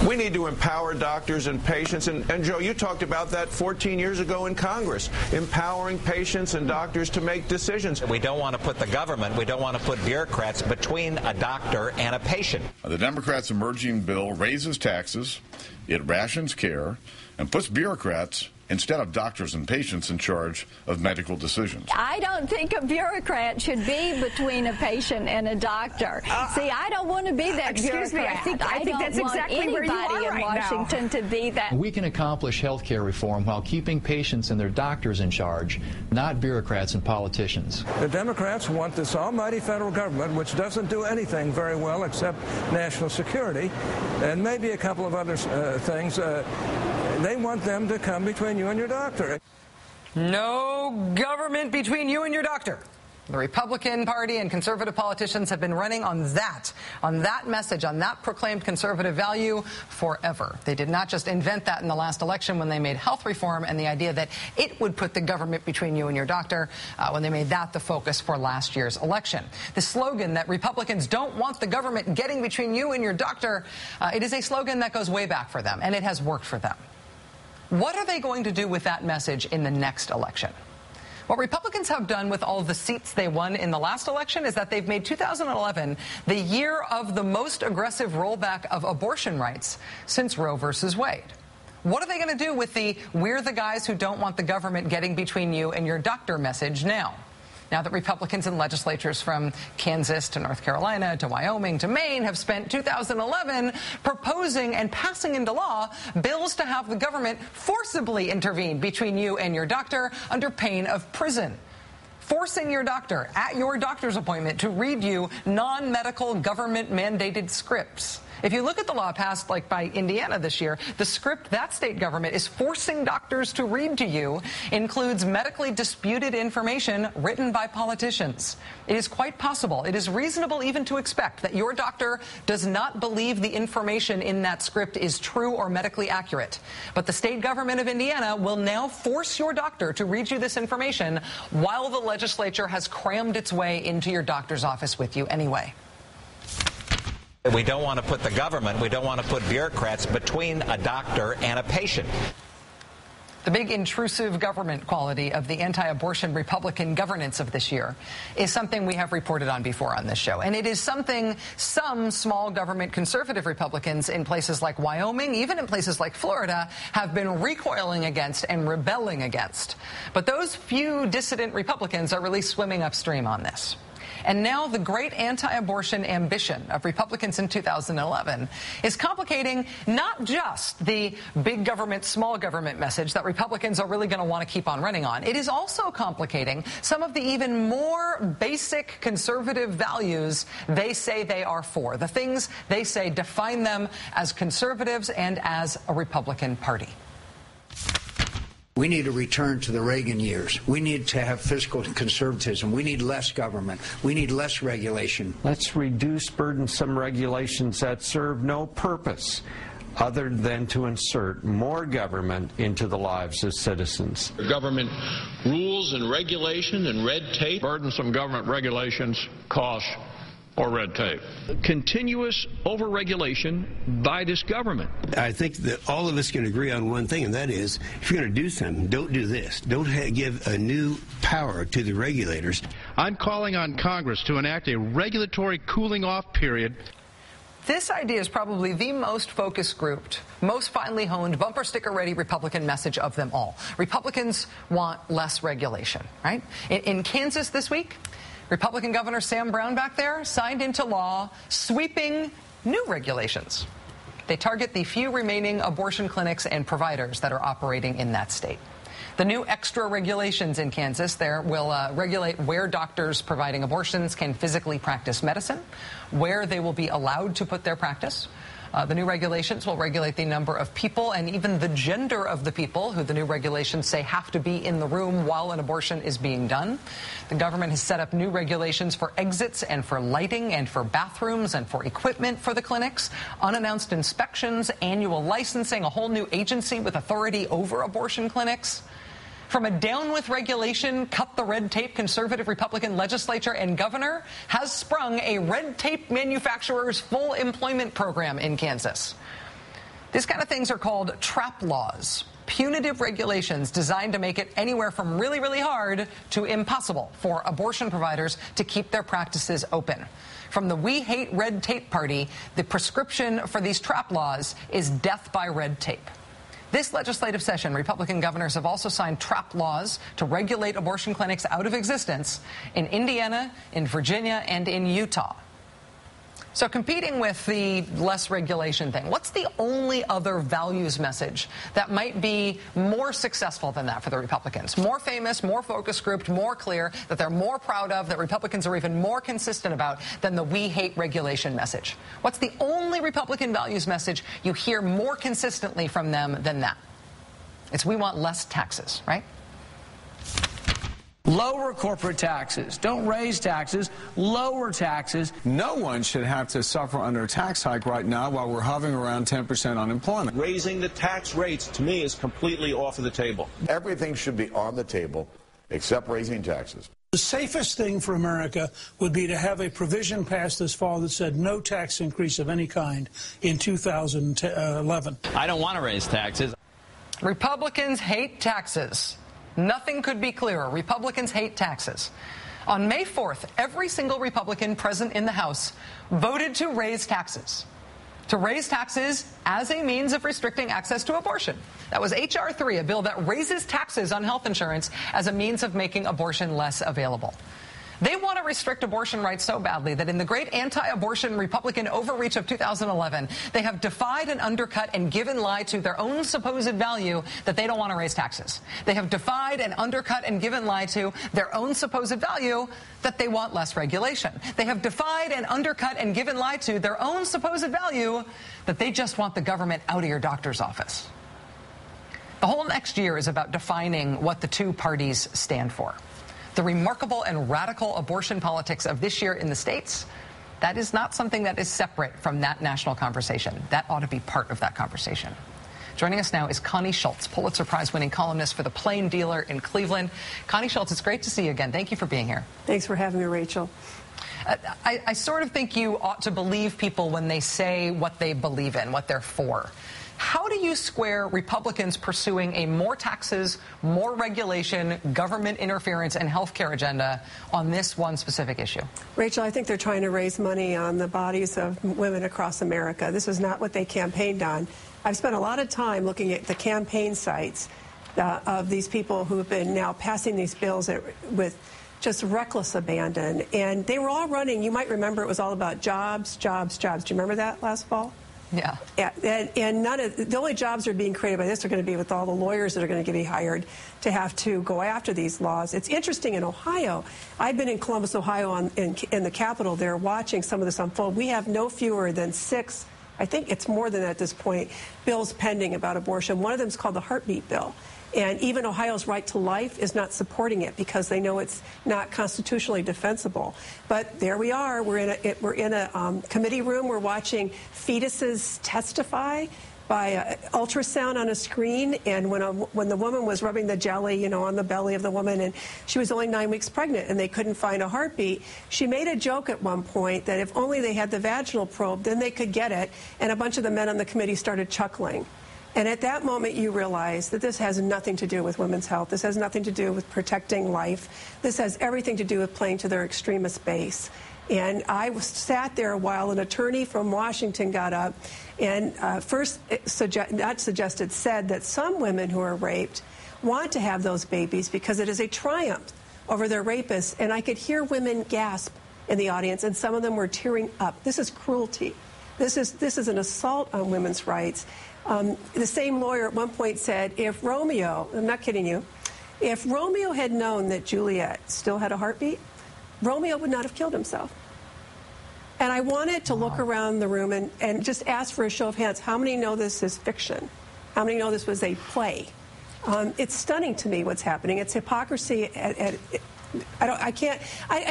We need to empower doctors and patients. And Joe, you talked about that 14 years ago in Congress, empowering patients and doctors to make decisions. We don't want to put the government, we don't want to put bureaucrats between a doctor and a patient. The Democrats' emerging bill raises taxes, it rations care, and puts bureaucrats instead of doctors and patients in charge of medical decisions. I don't think a bureaucrat should be between a patient and a doctor. See, I don't want to be that bureaucrat. Me, I think that's exactly where you are in Washington to be that. We can accomplish health care reform while keeping patients and their doctors in charge, not bureaucrats and politicians. The Democrats want this almighty federal government, which doesn't do anything very well except national security, and maybe a couple of other things. They want them to come between you and your doctor. No government between you and your doctor. The Republican Party and conservative politicians have been running on that message, on that proclaimed conservative value forever. They did not just invent that in the last election when they made health reform and the idea that it would put the government between you and your doctor when they made that the focus for last year's election. The slogan that Republicans don't want the government getting between you and your doctor, it is a slogan that goes way back for them, and it has worked for them. What are they going to do with that message in the next election? What Republicans have done with all of the seats they won in the last election is that they've made 2011 the year of the most aggressive rollback of abortion rights since Roe versus Wade. What are they going to do with the "we're the guys who don't want the government getting between you and your doctor" message now? Now that Republicans in legislatures from Kansas to North Carolina to Wyoming to Maine have spent 2011 proposing and passing into law bills to have the government forcibly intervene between you and your doctor under pain of prison. Forcing your doctor at your doctor's appointment to read you non-medical government-mandated scripts. If you look at the law passed by Indiana this year, the script that state government is forcing doctors to read to you includes medically disputed information written by politicians. It is quite possible, it is reasonable even to expect that your doctor does not believe the information in that script is true or medically accurate. But the state government of Indiana will now force your doctor to read you this information while the legislature has crammed its way into your doctor's office with you anyway. We don't want to put the government, we don't want to put bureaucrats between a doctor and a patient. The big intrusive government quality of the anti-abortion Republican governance of this year is something we have reported on before on this show. And it is something some small government conservative Republicans in places like Wyoming, even in places like Florida, have been recoiling against and rebelling against. But those few dissident Republicans are really swimming upstream on this. And now the great anti-abortion ambition of Republicans in 2011 is complicating not just the big government, small government message that Republicans are really going to want to keep on running on. It is also complicating some of the even more basic conservative values they say they are for, the things they say define them as conservatives and as a Republican Party. We need to return to the Reagan years. We need to have fiscal conservatism. We need less government. We need less regulation. Let's reduce burdensome regulations that serve no purpose other than to insert more government into the lives of citizens. Government rules and regulation and red tape. Burdensome government regulations, costs, or red tape. Continuous overregulation by this government. I think that all of us can agree on one thing, and that is, if you're going to do something, don't do this. Don't give a new power to the regulators. I'm calling on Congress to enact a regulatory cooling off period. This idea is probably the most focus grouped, most finely honed, bumper sticker ready Republican message of them all. Republicans want less regulation, right? In Kansas this week, Republican Governor Sam Brown back there signed into law sweeping new regulations. They target the few remaining abortion clinics and providers that are operating in that state. The new extra regulations in Kansas there will regulate where doctors providing abortions can physically practice medicine, where they will be allowed to put their practice. The new regulations will regulate the number of people and even the gender of the people who the new regulations say have to be in the room while an abortion is being done. The government has set up new regulations for exits and for lighting and for bathrooms and for equipment for the clinics, unannounced inspections, annual licensing, a whole new agency with authority over abortion clinics. From a down with regulation, cut the red tape conservative Republican legislature and governor has sprung a red tape manufacturer's full employment program in Kansas. These kind of things are called trap laws. Punitive regulations designed to make it anywhere from really, really hard to impossible for abortion providers to keep their practices open. From the We Hate Red Tape Party, the prescription for these trap laws is death by red tape. This legislative session, Republican governors have also signed trap laws to regulate abortion clinics out of existence in Indiana, in Virginia, and in Utah. So competing with the less regulation thing, what's the only other values message that might be more successful than that for the Republicans? More famous, more focus grouped, more clear, that they're more proud of, that Republicans are even more consistent about than the we hate regulation message? What's the only Republican values message you hear more consistently from them than that? It's we want less taxes, right? Lower corporate taxes. Don't raise taxes. Lower taxes. No one should have to suffer under a tax hike right now while we're hovering around 10% unemployment. Raising the tax rates, to me, is completely off of the table. Everything should be on the table except raising taxes. The safest thing for America would be to have a provision passed this fall that said no tax increase of any kind in 2011. I don't want to raise taxes. Republicans hate taxes. Nothing could be clearer. Republicans hate taxes. On May 4th, every single Republican present in the House voted to raise taxes. To raise taxes as a means of restricting access to abortion. That was H.R. 3, a bill that raises taxes on health insurance as a means of making abortion less available. They want to restrict abortion rights so badly that in the great anti-abortion Republican overreach of 2011, they have defied and undercut and given lie to their own supposed value that they don't want to raise taxes. They have defied and undercut and given lie to their own supposed value that they want less regulation. They have defied and undercut and given lie to their own supposed value that they just want the government out of your doctor's office. The whole next year is about defining what the two parties stand for. The remarkable and radical abortion politics of this year in the states, that is not something that is separate from that national conversation. That ought to be part of that conversation. Joining us now is Connie Schultz, Pulitzer Prize-winning columnist for The Plain Dealer in Cleveland. Connie Schultz, it's great to see you again. Thank you for being here. Thanks for having me, Rachel. I sort of think you ought to believe people when they say what they believe in, what they're for. How do you square Republicans pursuing a more taxes, more regulation, government interference, and health care agenda on this one specific issue? Rachel, I think they're trying to raise money on the bodies of women across America. This is not what they campaigned on. I've spent a lot of time looking at the campaign sites of these people who have been now passing these bills with just reckless abandon. And they were all running, you might remember, it was all about jobs, jobs, jobs. Do you remember that last fall? Yeah. And none of the only jobs that are being created by this are going to be with all the lawyers that are going to be hired to have to go after these laws. It's interesting in Ohio. I've been in Columbus, Ohio, in the Capitol there watching some of this unfold. We have no fewer than 6, I think it's more than that at this point, bills pending about abortion. One of them is called the heartbeat bill. And even Ohio's right to life is not supporting it because they know it's not constitutionally defensible. But there we are. We're in a committee room. We're watching fetuses testify by ultrasound on a screen. And when the woman was rubbing the jelly, on the belly of the woman, and she was only 9 weeks pregnant, and they couldn't find a heartbeat, she made a joke at one point that if only they had the vaginal probe, then they could get it. And a bunch of the men on the committee started chuckling. And at that moment, you realize that this has nothing to do with women's health. This has nothing to do with protecting life. This has everything to do with playing to their extremist base. And I sat there while an attorney from Washington got up and said that some women who are raped want to have those babies because it is a triumph over their rapists. And I could hear women gasp in the audience, and some of them were tearing up. This is cruelty. This is an assault on women's rights. The same lawyer at one point said, if Romeo, I'm not kidding you, if Romeo had known that Juliet still had a heartbeat, Romeo would not have killed himself. And I wanted to look around the room and just ask for a show of hands. How many know this is fiction? How many know this was a play? It's stunning to me what's happening. It's hypocrisy. I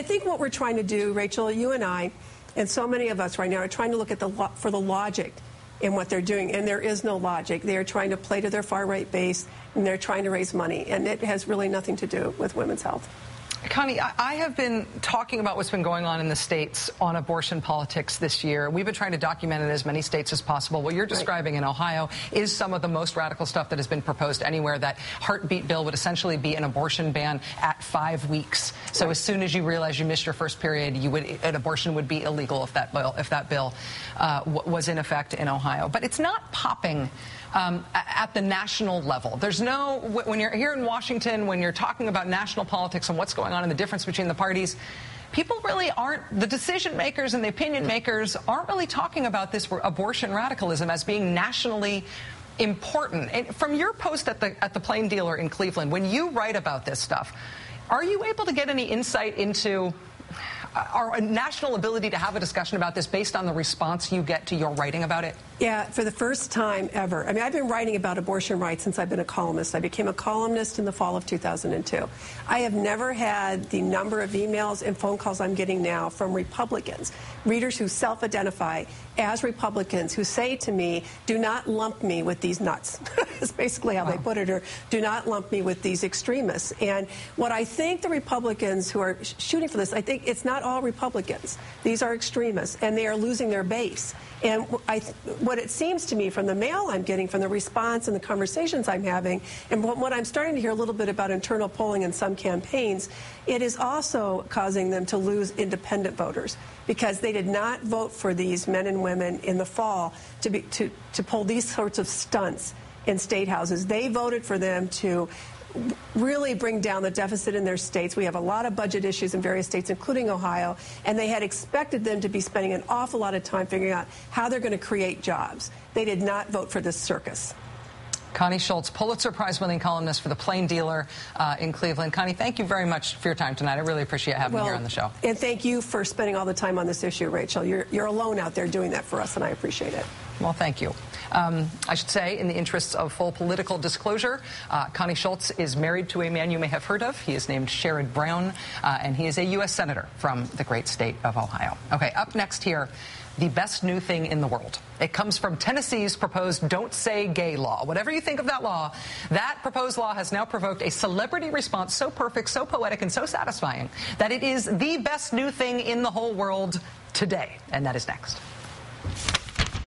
think what we're trying to do, Rachel, you and I, and so many of us right now are trying to look at for the logic in what they're doing, and there is no logic. They are trying to play to their far-right base, and they're trying to raise money, and it has really nothing to do with women's health. Connie, I have been talking about what's been going on in the states on abortion politics this year. We've been trying to document it in as many states as possible. What you're describing in Ohio is some of the most radical stuff that has been proposed anywhere. That heartbeat bill would essentially be an abortion ban at 5 weeks. So as soon as you realize you missed your first period, an abortion would be illegal if that bill was in effect in Ohio. But it's not popping at the national level. There's no, when you're here in Washington, when you're talking about national politics and what's going on and the difference between the parties, people really aren't, the decision makers and the opinion makers aren't really talking about this abortion radicalism as being nationally important. And from your post at the Plain Dealer in Cleveland, when you write about this stuff, are you able to get any insight into our national ability to have a discussion about this based on the response you get to your writing about it? Yeah, for the first time ever. I mean, I've been writing about abortion rights since I've been a columnist. I became a columnist in the fall of 2002. I have never had the number of emails and phone calls I'm getting now from Republicans, readers who self-identify as Republicans, who say to me, do not lump me with these nuts. That's basically how they put it, or do not lump me with these extremists. And what I think the Republicans who are shooting for this, I think it's not all Republicans. These are extremists, and they are losing their base. And what it seems to me from the mail I'm getting, from the response and the conversations I'm having, and what I'm starting to hear a little bit about internal polling in some campaigns, it is also causing them to lose independent voters because they did not vote for these men and women in the fall to pull these sorts of stunts in state houses. They voted for them to really bring down the deficit in their states. We have a lot of budget issues in various states, including Ohio, and they had expected them to be spending an awful lot of time figuring out how they're going to create jobs. They did not vote for this circus. Connie Schultz, Pulitzer Prize-winning columnist for The Plain Dealer in Cleveland. Connie, thank you very much for your time tonight. I really appreciate having you here on the show. And thank you for spending all the time on this issue, Rachel. You're alone out there doing that for us, and I appreciate it. Well, thank you. I should say, in the interests of full political disclosure, Connie Schultz is married to a man you may have heard of. He is named Sherrod Brown, and he is a U.S. Senator from the great state of Ohio. Okay, up next here, the best new thing in the world. It comes from Tennessee's proposed Don't Say Gay law. Whatever you think of that law, that proposed law has now provoked a celebrity response so perfect, so poetic, and so satisfying that it is the best new thing in the whole world today. And that is next.